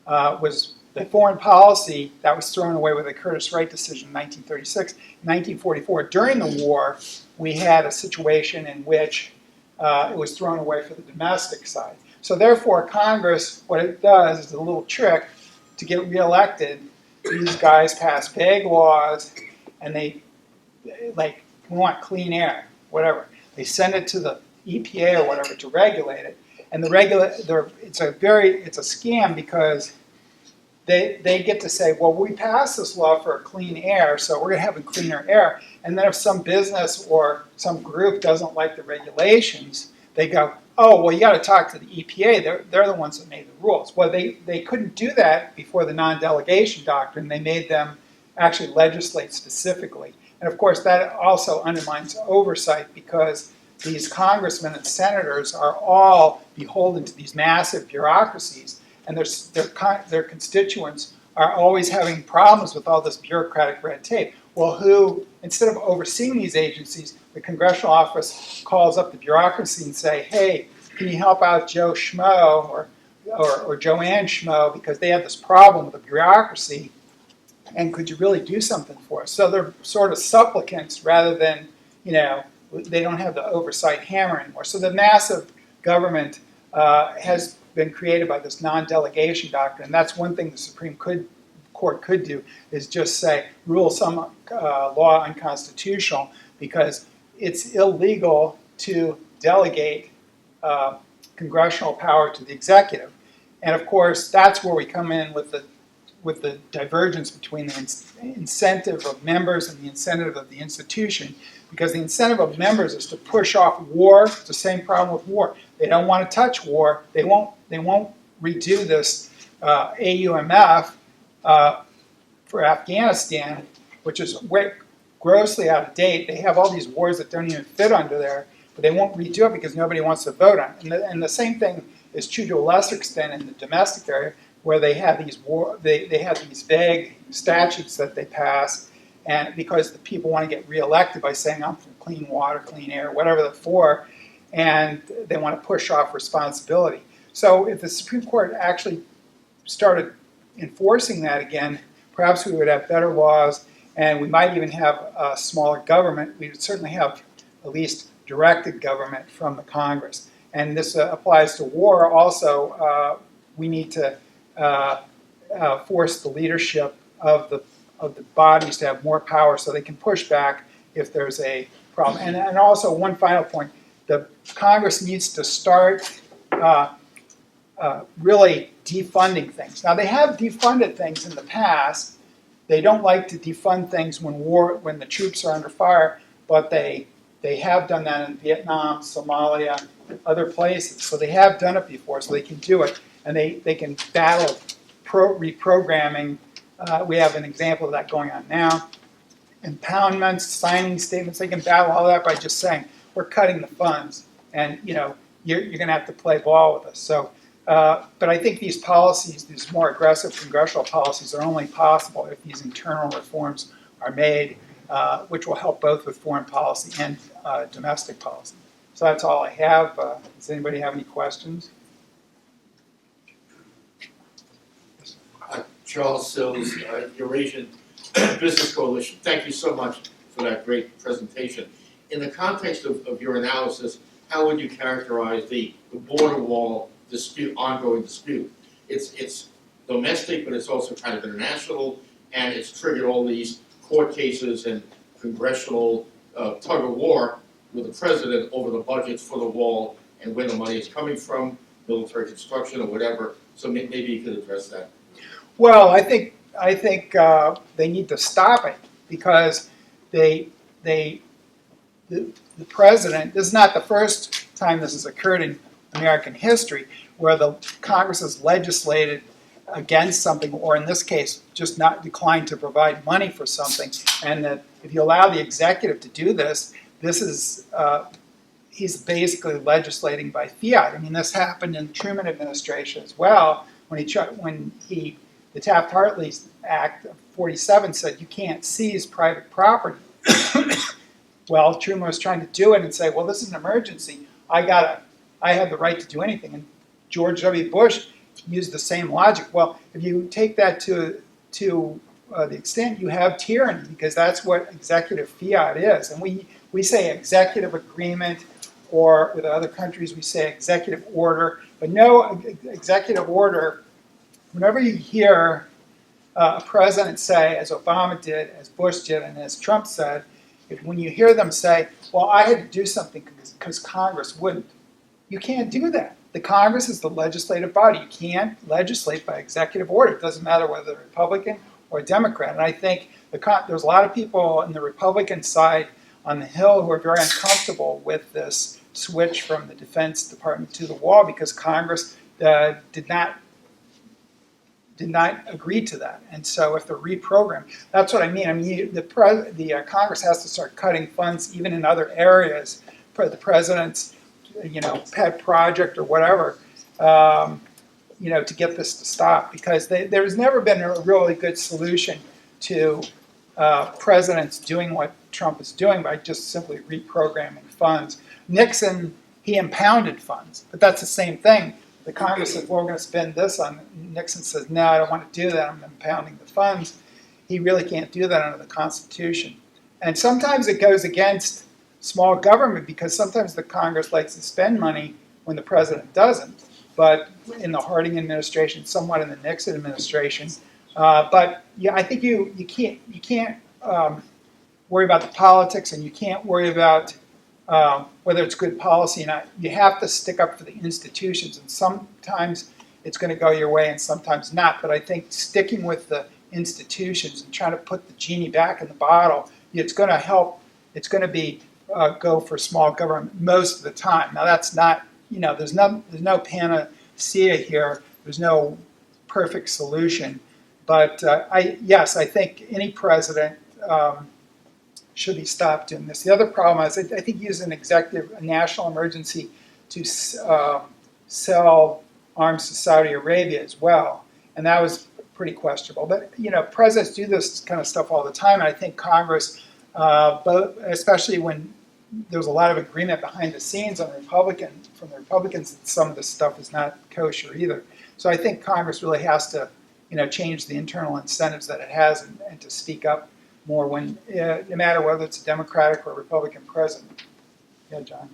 Speaker 3: was the foreign policy that was thrown away with the Curtis Wright decision in 1936. In 1944, during the war, we had a situation in which it was thrown away for the domestic side. So therefore, Congress, what it does is a little trick to get reelected. These guys pass vague laws, and they, like, we want clean air, whatever. They send it to the EPA or whatever to regulate it. And it's a scam because they get to say, well, we passed this law for clean air, so we're going to have a cleaner air. And then if some business or some group doesn't like the regulations, they go, oh, well, you got to talk to the EPA. They're the ones that made the rules. Well, they couldn't do that before the non-delegation doctrine. They made them actually legislate specifically. And of course, that also undermines oversight because these congressmen and senators are all beholden to these massive bureaucracies, and their constituents are always having problems with all this bureaucratic red tape. Well, instead of overseeing these agencies, the congressional office calls up the bureaucracy and say, hey, can you help out Joe Schmo or Joanne Schmo because they have this problem with the bureaucracy, and could you really do something for us? So they're sort of supplicants rather than, they don't have the oversight hammer anymore. So the massive government has been created by this non-delegation doctrine. And that's one thing the Supreme Court could do, is just say, rule some law unconstitutional because it's illegal to delegate congressional power to the executive. And of course, that's where we come in with the divergence between the incentive of members and the incentive of the institution, because the incentive of members is to push off war. It's the same problem with war. They don't want to touch war. They won't redo this AUMF for Afghanistan, which is grossly out of date. They have all these wars that don't even fit under there, but they won't redo it because nobody wants to vote on it. And the same thing is true to a lesser extent in the domestic area, where they have these these vague statutes that they pass, and because the people want to get reelected by saying I'm for clean water, clean air, whatever they're for, and they want to push off responsibility. So if the Supreme Court actually started enforcing that again, perhaps we would have better laws, and we might even have a smaller government. We would certainly have at least directed government from the Congress. And this applies to war also. We need to force the leadership of the bodies to have more power so they can push back if there's a problem. And also one final point, the Congress needs to start really defunding things. Now, they have defunded things in the past. They don't like to defund things when the troops are under fire, but they have done that in Vietnam, Somalia, other places. So they have done it before, so they can do it, and they can battle reprogramming. We have an example of that going on now. Impoundments, signing statements, they can battle all that by just saying, we're cutting the funds, and you're going to have to play ball with us. So, but I think these policies, these more aggressive congressional policies, are only possible if these internal reforms are made, which will help both with foreign policy and domestic policy. So that's all I have. Does anybody have any questions?
Speaker 4: Charles Sills, Eurasian Business Coalition. Thank you so much for that great presentation. In the context of your analysis, how would you characterize the border wall dispute, ongoing dispute? It's domestic, but it's also kind of international, and it's triggered all these court cases and congressional tug of war with the president over the budgets for the wall and where the money is coming from, military construction or whatever. So maybe you could address that.
Speaker 3: Well, I think they need to stop it because the president. This is not the first time this has occurred in American history, where the Congress has legislated against something, or in this case, just not declined to provide money for something, and that if you allow the executive to do this, this is he's basically legislating by fiat. I mean, this happened in the Truman administration as well, when the Taft-Hartley Act of 47 said you can't seize private property. Well, Truman was trying to do it and say, well, this is an emergency. I have the right to do anything. And George W. Bush used the same logic. Well, if you take that to the extent you have tyranny, because that's what executive fiat is. And we say executive agreement, or with other countries we say executive order. But no executive order, whenever you hear a president say, as Obama did, as Bush did, and as Trump said, when you hear them say, well, I had to do something because Congress wouldn't, you can't do that. The Congress is the legislative body. You can't legislate by executive order. It doesn't matter whether they're Republican or Democrat. And I think there's a lot of people on the Republican side on the Hill who are very uncomfortable with this switch from the Defense Department to the wall because Congress did not agree to that. And so if they're reprogrammed, that's what I mean. I mean, the Congress has to start cutting funds even in other areas for the president's, pet project or whatever, to get this to stop. Because there's never been a really good solution to presidents doing what Trump is doing by just simply reprogramming funds. Nixon, he impounded funds, but that's the same thing. The Congress says, well, we're going to spend this on. Nixon says, no, I don't want to do that. I'm impounding the funds. He really can't do that under the Constitution. And sometimes it goes against small government because sometimes the Congress likes to spend money when the president doesn't. But in the Harding administration, somewhat in the Nixon administration. But yeah, I think you can't worry about the politics, and you can't worry about whether it's good policy or not. You have to stick up for the institutions, and sometimes it's going to go your way and sometimes not. But I think sticking with the institutions and trying to put the genie back in the bottle, it's going to help. It's going to be go for small government most of the time. Now that's not, there's no panacea here. There's no perfect solution. But I think any president should be stopped doing this. The other problem is I think using a national emergency to sell arms to Saudi Arabia as well, and that was pretty questionable. But presidents do this kind of stuff all the time, and I think Congress, especially when there's a lot of agreement behind the scenes from the Republicans that some of this stuff is not kosher either. So I think Congress really has to change the internal incentives that it has and to speak up more when, no matter whether it's a Democratic or a Republican president. Yeah, John.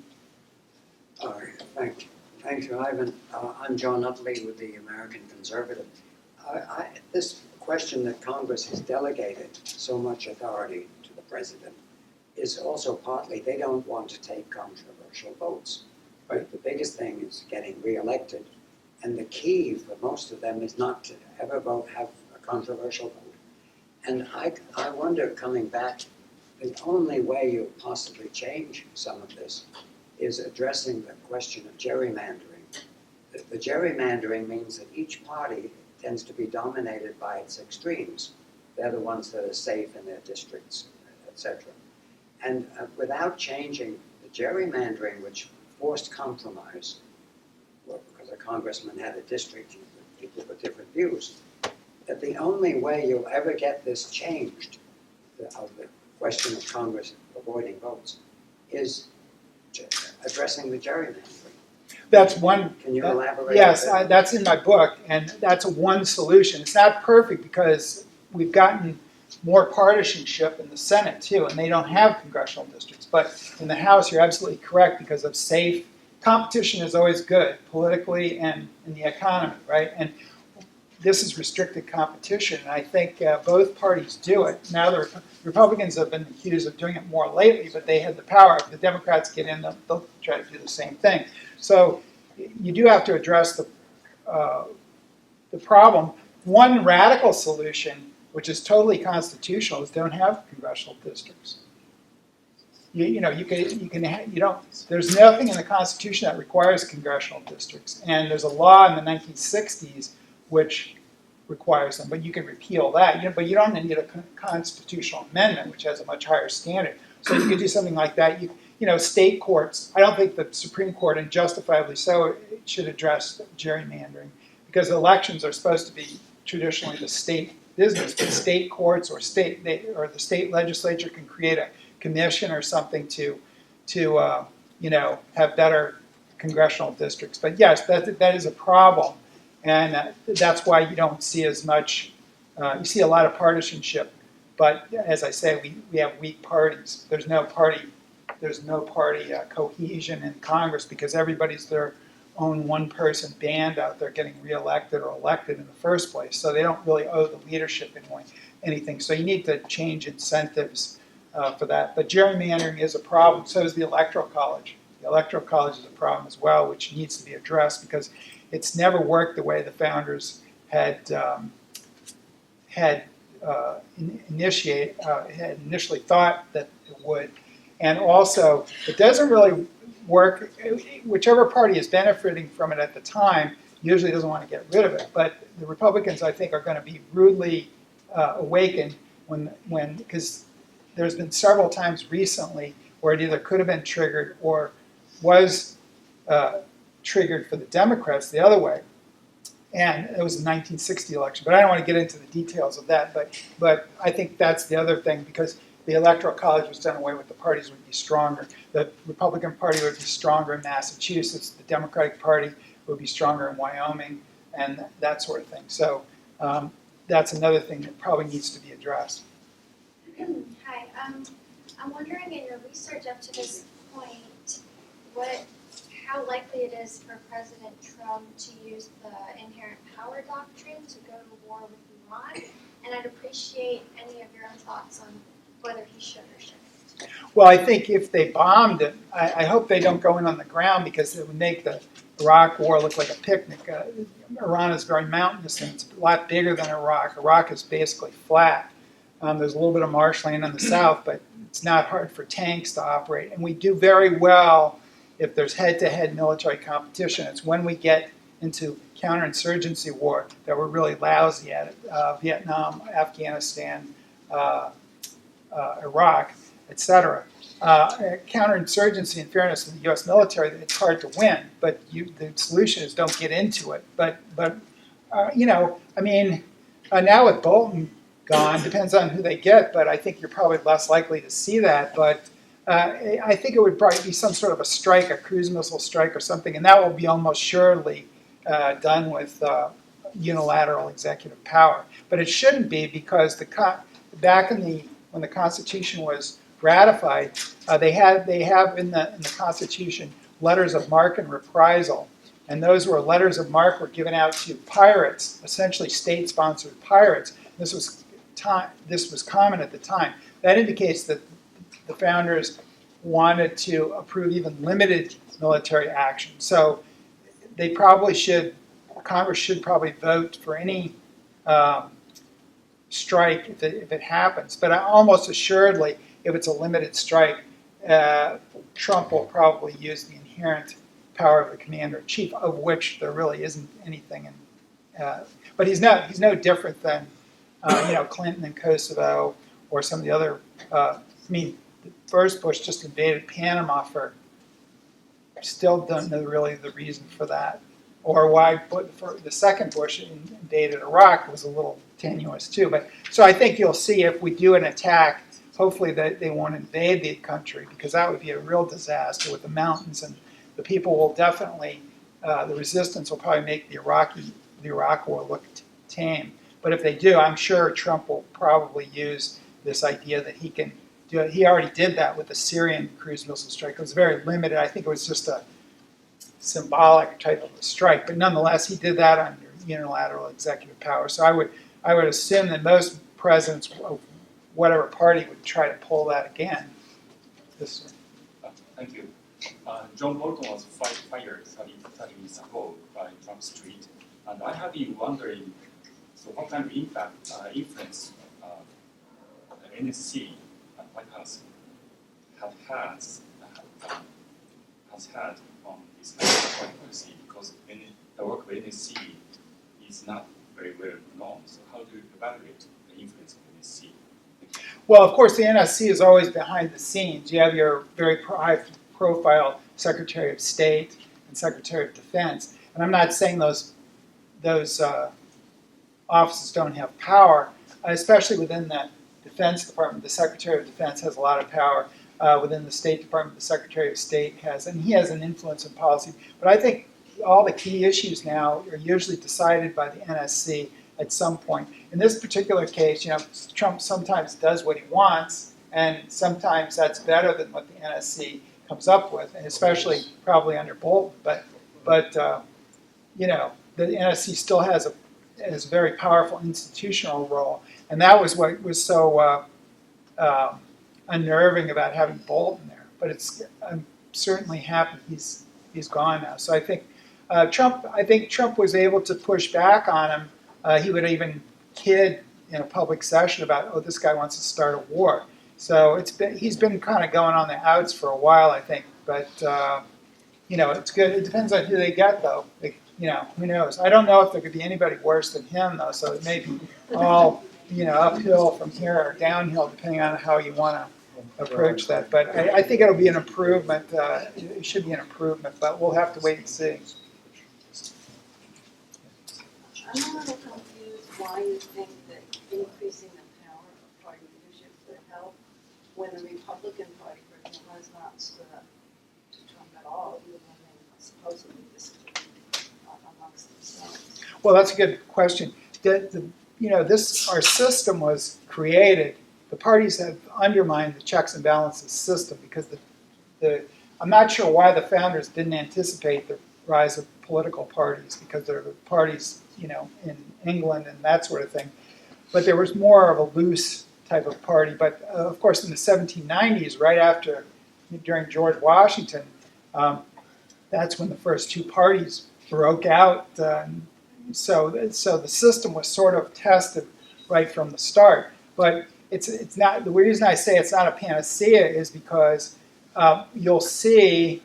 Speaker 5: All right, thank you, Ivan. I'm John Utley with the American Conservative. This question that Congress has delegated so much authority to the president is also partly they don't want to take controversial votes. Right? The biggest thing is getting reelected. And the key for most of them is not to ever have a controversial vote. And I wonder, coming back, the only way you'll possibly change some of this is addressing the question of gerrymandering. The gerrymandering means that each party tends to be dominated by its extremes. They're the ones that are safe in their districts, etc. And without changing the gerrymandering, which forced compromise, well, because a congressman had a district with people with different views, that the only way you'll ever get this changed, of the question of Congress avoiding votes, is addressing the gerrymandering.
Speaker 3: That's one.
Speaker 5: Can you elaborate?
Speaker 3: Yes, that's in my book, and that's one solution. It's not perfect because we've gotten more partisanship in the Senate too, and they don't have congressional districts. But in the House, you're absolutely correct because of safe competition is always good politically and in the economy, right? And this is restricted competition, and I think both parties do it. Now the Republicans have been accused of doing it more lately, but they had the power. If the Democrats get in, they'll try to do the same thing. So you do have to address the problem. One radical solution, which is totally constitutional, is don't have congressional districts. You don't. There's nothing in the Constitution that requires congressional districts, and there's a law in the 1960s which requires them, but you can repeal that. But you don't need a constitutional amendment, which has a much higher standard. So you could do something like that. State courts. I don't think the Supreme Court, and justifiably so, should address gerrymandering because elections are supposed to be traditionally the state business. But state courts or the state legislature can create a commission or something to have better congressional districts. But yes, that is a problem. And that's why you don't see as much, you see a lot of partisanship. But as I say, we have weak parties. There's no party cohesion in Congress because everybody's their own one-person band out there getting reelected or elected in the first place. So they don't really owe the leadership anything. So you need to change incentives for that. But gerrymandering is a problem. So is the Electoral College. The Electoral College is a problem as well, which needs to be addressed because it's never worked the way the founders had initially thought that it would. And also, it doesn't really work. Whichever party is benefiting from it at the time usually doesn't want to get rid of it. But the Republicans, I think, are going to be rudely awakened because there's been several times recently where it either could have been triggered or was triggered for the Democrats the other way. And it was the 1960 election. But I don't want to get into the details of that. But I think that's the other thing because the Electoral College was done away with, the parties would be stronger. The Republican Party would be stronger in Massachusetts. The Democratic Party would be stronger in Wyoming and that sort of thing. So that's another thing that probably needs to be addressed.
Speaker 6: Hi. I'm wondering in your research up to this point, how likely it is for President Trump to use the inherent power doctrine to go to war with Iran, and I'd appreciate any of your own thoughts on whether he should or shouldn't.
Speaker 3: Well, I think if they bombed it, I hope they don't go in on the ground because it would make the Iraq war look like a picnic. Iran is very mountainous and it's a lot bigger than Iraq. Iraq is basically flat. There's a little bit of marshland in the south, but it's not hard for tanks to operate. And we do very well if there's head-to-head military competition. It's when we get into counterinsurgency war that we're really lousy at it. Vietnam, Afghanistan, Iraq, etc. Counterinsurgency, in fairness to the U.S. military, it's hard to win, but the solution is don't get into it. But now with Bolton gone, depends on who they get, but I think you're probably less likely to see that. But I think it would probably be some sort of a strike, a cruise missile strike or something, and that will be almost surely done with unilateral executive power. But it shouldn't be because when the Constitution was ratified, they have in the Constitution letters of marque and reprisal, and those letters of marque were given out to pirates, essentially state-sponsored pirates. This was common at the time. That indicates that the founders wanted to approve even limited military action. So they probably should, Congress should probably vote for any strike if it happens. But almost assuredly, if it's a limited strike, Trump will probably use the inherent power of the commander-in-chief, of which there really isn't anything. But he's no different than Clinton in Kosovo or some of the other. The first Bush just invaded Panama for. Still don't know really the reason for that, or why the second Bush invaded Iraq was a little tenuous too. But so I think you'll see if we do an attack, hopefully that they won't invade the country, because that would be a real disaster with the mountains, and the people will definitely, the resistance will probably make the Iraq war look tame. But if they do, I'm sure Trump will probably use this idea that he can do it. He already did that with the Syrian cruise missile strike. It was very limited. I think it was just a symbolic type of a strike, but nonetheless, he did that under unilateral executive power. So I would assume that most presidents of whatever party would try to pull that again.
Speaker 7: Thank you. John Bolton was fired 30 years ago by Trump's tweet, and I have been wondering, so what kind of influence the NSC and White House has had on this kind of foreign policy, because the work of NSC is not very well known. So how do you evaluate the influence of NSC?
Speaker 3: Well, of course, the NSC is always behind the scenes. You have your very high-profile Secretary of State and Secretary of Defense, and I'm not saying those offices don't have power, especially within the Defense Department. The Secretary of Defense has a lot of power. Within the State Department, the Secretary of State has, and he has an influence in policy. But I think all the key issues now are usually decided by the NSC at some point. In this particular case, Trump sometimes does what he wants, and sometimes that's better than what the NSC comes up with, and especially probably under Bolton. But the NSC still has a very powerful institutional role, and that was what was so unnerving about having Bolton there. But I'm certainly happy he's gone now. So I think Trump was able to push back on him. He would even kid in a public session about, oh, this guy wants to start a war. So he's been kind of going on the outs for a while, I think. But it's good. It depends on who they get, though. Who knows? I don't know if there could be anybody worse than him, though. So it may be all uphill from here or downhill, depending on how you want to approach that. But I think it'll be an improvement. It should be an improvement, but we'll have to wait and see.
Speaker 8: I'm a little confused why you think that increasing the power of party leadership would help when the Republican Party, for example, has not stood up to Trump at all, even when they supposedly disagree amongst themselves.
Speaker 3: Well, that's a good question. Our system was created. The parties have undermined the checks and balances system because I'm not sure why the founders didn't anticipate the rise of political parties, because there were parties, in England and that sort of thing. But there was more of a loose type of party. But of course, in the 1790s, during George Washington, that's when the first two parties broke out. So the system was sort of tested right from the start. But it's not. The reason I say it's not a panacea is because you'll see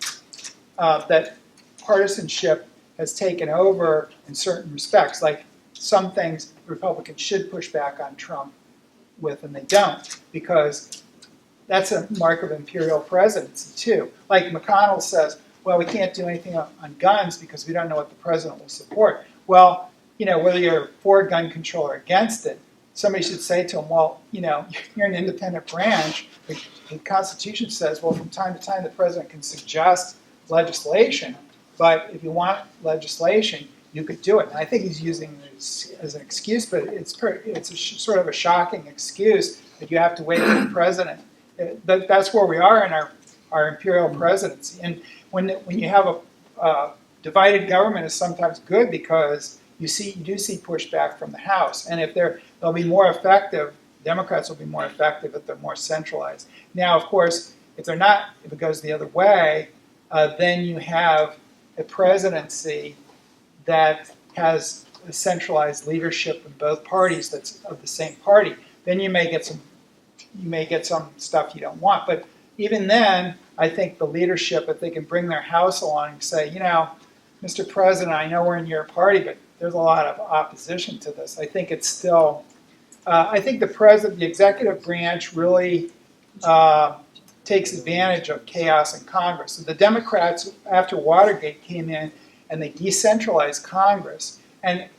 Speaker 3: that partisanship has taken over in certain respects. Like some things Republicans should push back on Trump with, and they don't, because that's a mark of imperial presidency too. Like McConnell says, well, we can't do anything on guns because we don't know what the president will support. Well, whether you're for gun control or against it, somebody should say to him, well, you're an independent branch. The Constitution says, well, from time to time the president can suggest legislation, but if you want legislation, you could do it. And I think he's using this as an excuse, but it's sort of a shocking excuse that you have to wait for the president. That's where we are in our imperial presidency. And when you have a divided government, is sometimes good because you do see pushback from the House, and if they'll be more effective Democrats will be more effective if they're more centralized. Now, of course, if they're not, if it goes the other way, then you have a presidency that has a centralized leadership in both parties that's of the same party. Then you may get some stuff you don't want. But even then, I think the leadership, if they can bring their house along and say, Mr. President, I know we're in your party, but there's a lot of opposition to this. I think it's still, I think the executive branch really takes advantage of chaos in Congress. So the Democrats, after Watergate, came in and they decentralized Congress. And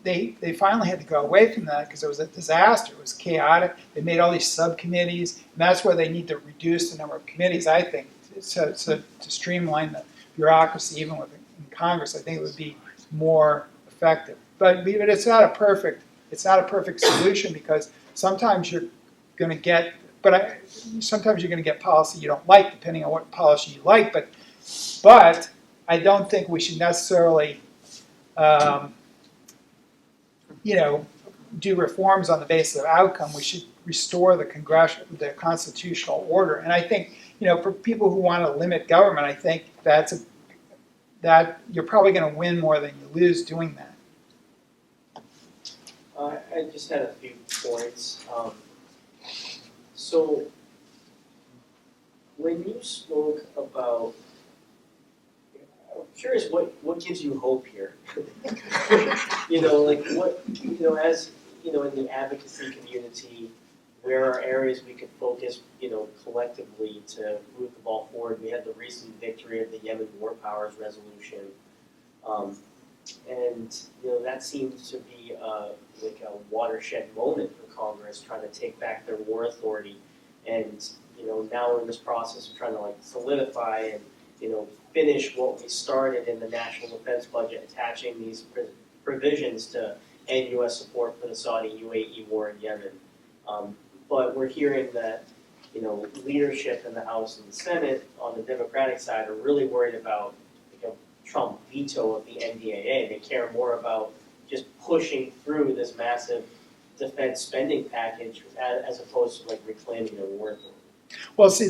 Speaker 3: they finally had to go away from that because it was a disaster. It was chaotic. They made all these subcommittees, and that's where they need to reduce the number of committees, I think, to streamline the bureaucracy even within Congress. I think it would be more effective. But it's not a perfect solution because sometimes you're going to get sometimes you're going to get policy you don't like, depending on what policy you like. But I don't think we should necessarily do reforms on the basis of outcome. We should restore the constitutional order. And I think, for people who want to limit government, I think that you're probably going to win more than you lose doing that.
Speaker 9: I just had a few points. So, when you spoke about, I'm curious what gives you hope here? As in the advocacy community, where are areas we could focus, collectively to move the ball forward? We had the recent victory of the Yemen War Powers Resolution. And that seems to be like a watershed moment for Congress, trying to take back their war authority. And now we're in this process of trying to solidify and finish what we started in the national defense budget, attaching these provisions to end U.S. support for the Saudi-UAE war in Yemen. But we're hearing that leadership in the House and the Senate on the Democratic side are really worried about Trump veto of the NDAA. They care more about just pushing through this massive defense spending package as opposed to reclaiming their war authority.
Speaker 3: Well, see,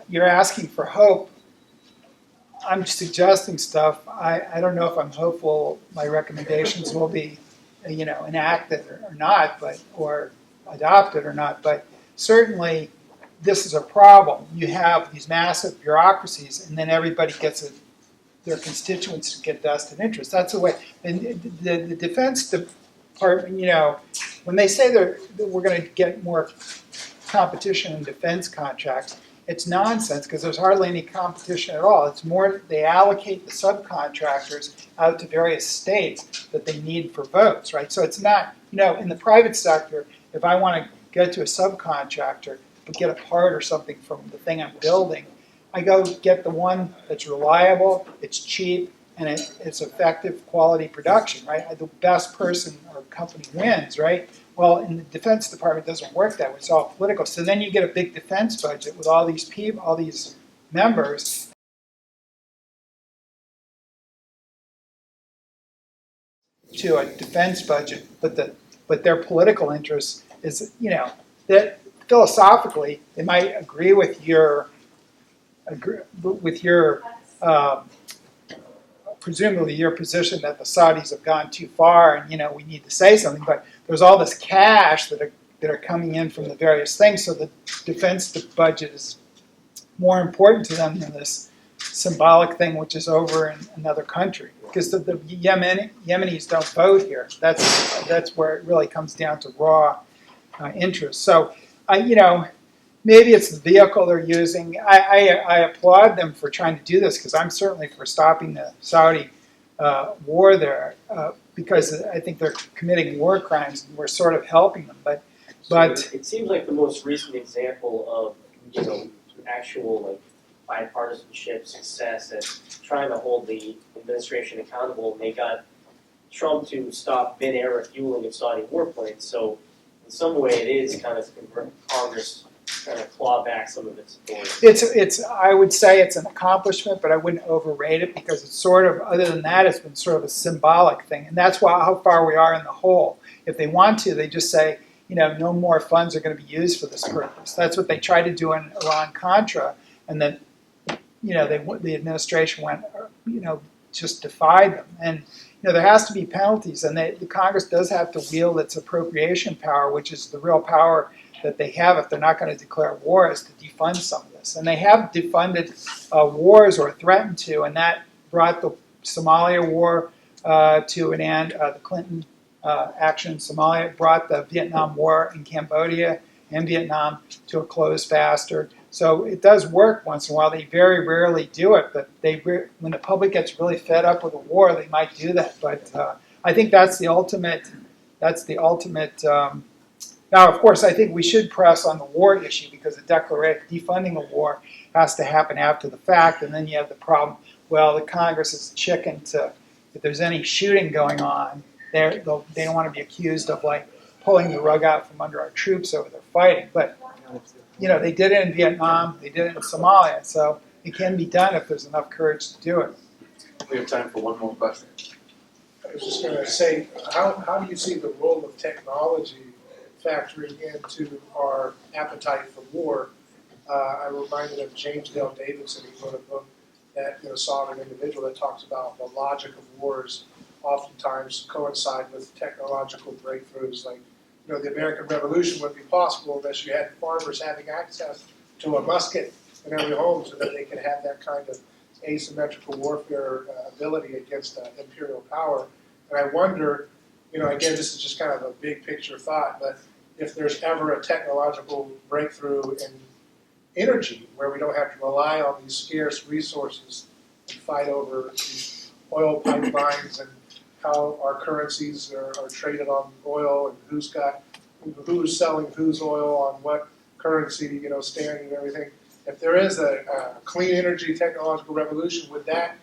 Speaker 3: you're asking for hope. I'm suggesting stuff. I don't know if I'm hopeful my recommendations will be, enacted or not, or adopted or not. But certainly, this is a problem. You have these massive bureaucracies, and then everybody gets their constituents to get vested interest. That's the way. And the Defense Department, when they say that we're going to get more competition in defense contracts, it's nonsense because there's hardly any competition at all. It's more they allocate the subcontractors out to various states that they need for votes, right? So it's not, in the private sector, if I want to go to a subcontractor to get a part or something from the thing I'm building, I go get the one that's reliable, it's cheap, and it's effective quality production, right? The best person or company wins, right? Well, in the Defense Department, it doesn't work that way. It's all political. So then you get a big defense budget with all these people, all these members. To a defense budget, but their political interest is, that philosophically they might agree with your presumably your position that the Saudis have gone too far and we need to say something, but there's all this cash that are coming in from the various things, so the defense budget is more important to them than this symbolic thing which is over in another country, because the Yemenis don't vote here. That's where it really comes down to raw interest. So maybe it's the vehicle they're using. I applaud them for trying to do this because I'm certainly for stopping the Saudi war there because I think they're committing war crimes and we're sort of helping them. But
Speaker 9: it seems like the most recent example of actual bipartisanship success at trying to hold the administration accountable. And they got Trump to stop mid-air refueling of Saudi warplanes. So in some way, it is kind of Congress trying to claw back some of its authority.
Speaker 3: I would say it's an accomplishment, but I wouldn't overrate it because it's sort of, other than that, it's been sort of a symbolic thing. And that's how far we are in the hole. If they want to, they just say, no more funds are going to be used for this purpose. That's what they tried to do in Iran-Contra, and then, the administration went, just defied them. And there has to be penalties, and the Congress does have to wield its appropriation power, which is the real power that they have if they're not going to declare war, is to defund some of this. And they have defunded wars or threatened to, and that brought the Somalia war to an end. The Clinton action in Somalia brought the Vietnam War in Cambodia and Vietnam to a close faster. So it does work once in a while. They very rarely do it, but when the public gets really fed up with a war, they might do that. But I think that's the ultimate. Now, of course, I think we should press on the war issue, because the defunding a war has to happen after the fact, and then you have the problem. Well, the Congress is chicken to, if there's any shooting going on, they don't want to be accused of pulling the rug out from under our troops over their fighting. But they did it in Vietnam, they did it in Somalia, so it can be done if there's enough courage to do it.
Speaker 10: We have time for one more question.
Speaker 11: I was just going to say, how do you see the role of technology factoring into our appetite for war? I'm reminded of James Dale Davidson. He wrote a book that saw an individual that talks about the logic of wars oftentimes coincide with technological breakthroughs. Like, the American Revolution wouldn't be possible unless you had farmers having access to a musket in every home, so that they could have that kind of asymmetrical warfare ability against imperial power. And I wonder, again, this is just kind of a big picture thought, but if there's ever a technological breakthrough in energy where we don't have to rely on these scarce resources and fight over these oil pipelines and how our currencies are traded on oil and who's selling whose oil on what currency, standing and everything. If there is a clean energy technological revolution, would that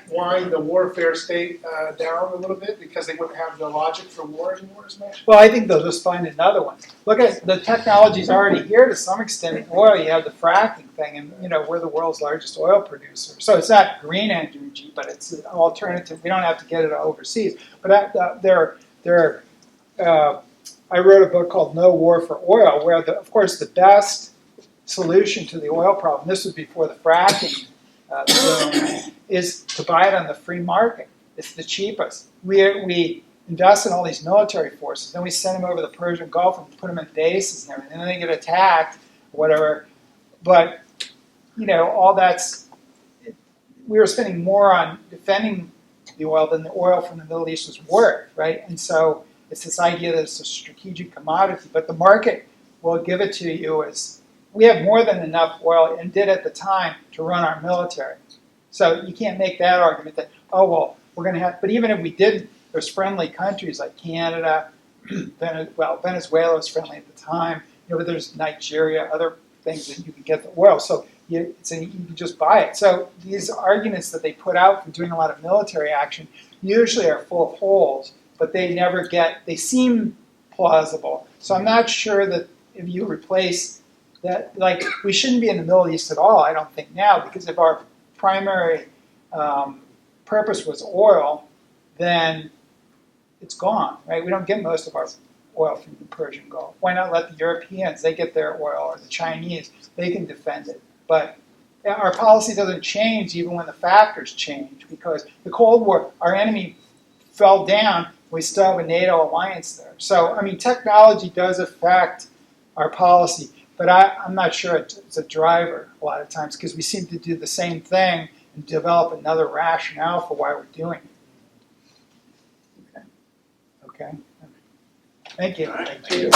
Speaker 11: wind the warfare state down a little bit, because they wouldn't have the logic for war anymore as much?
Speaker 3: Well, I think they'll just find another one. Look at the technology's already here to some extent. In oil, you have the fracking thing, and we're the world's largest oil producer. So it's not green energy, but it's an alternative. We don't have to get it overseas. But I wrote a book called No War for Oil, where of course the best solution to the oil problem, this was before the fracking boom, is to buy it on the free market. It's the cheapest. We invest in all these military forces, then we send them over the Persian Gulf and put them in bases and everything, and then they get attacked, whatever. But all we were spending more on defending the oil than the oil from the Middle East was worth, right? And so it's this idea that it's a strategic commodity, but the market will give it to you as we have more than enough oil, and did at the time, to run our military. So you can't make that argument that, we're going to have, but even if we didn't, there's friendly countries like Canada, Venezuela was friendly at the time, but there's Nigeria, other things that you can get the oil. So you can just buy it. So these arguments that they put out for doing a lot of military action usually are full of holes, but they seem plausible. So I'm not sure that if you replace that, we shouldn't be in the Middle East at all, I don't think now, because if our primary purpose was oil, then it's gone, right? We don't get most of our oil from the Persian Gulf. Why not let the Europeans, they get their oil, or the Chinese, they can defend it. But our policy doesn't change even when the factors change, because the Cold War, our enemy fell down, we still have a NATO alliance there. So, technology does affect our policy. But I'm not sure it's a driver a lot of times, because we seem to do the same thing and develop another rationale for why we're doing it. Okay. Thank you.
Speaker 10: Thank you.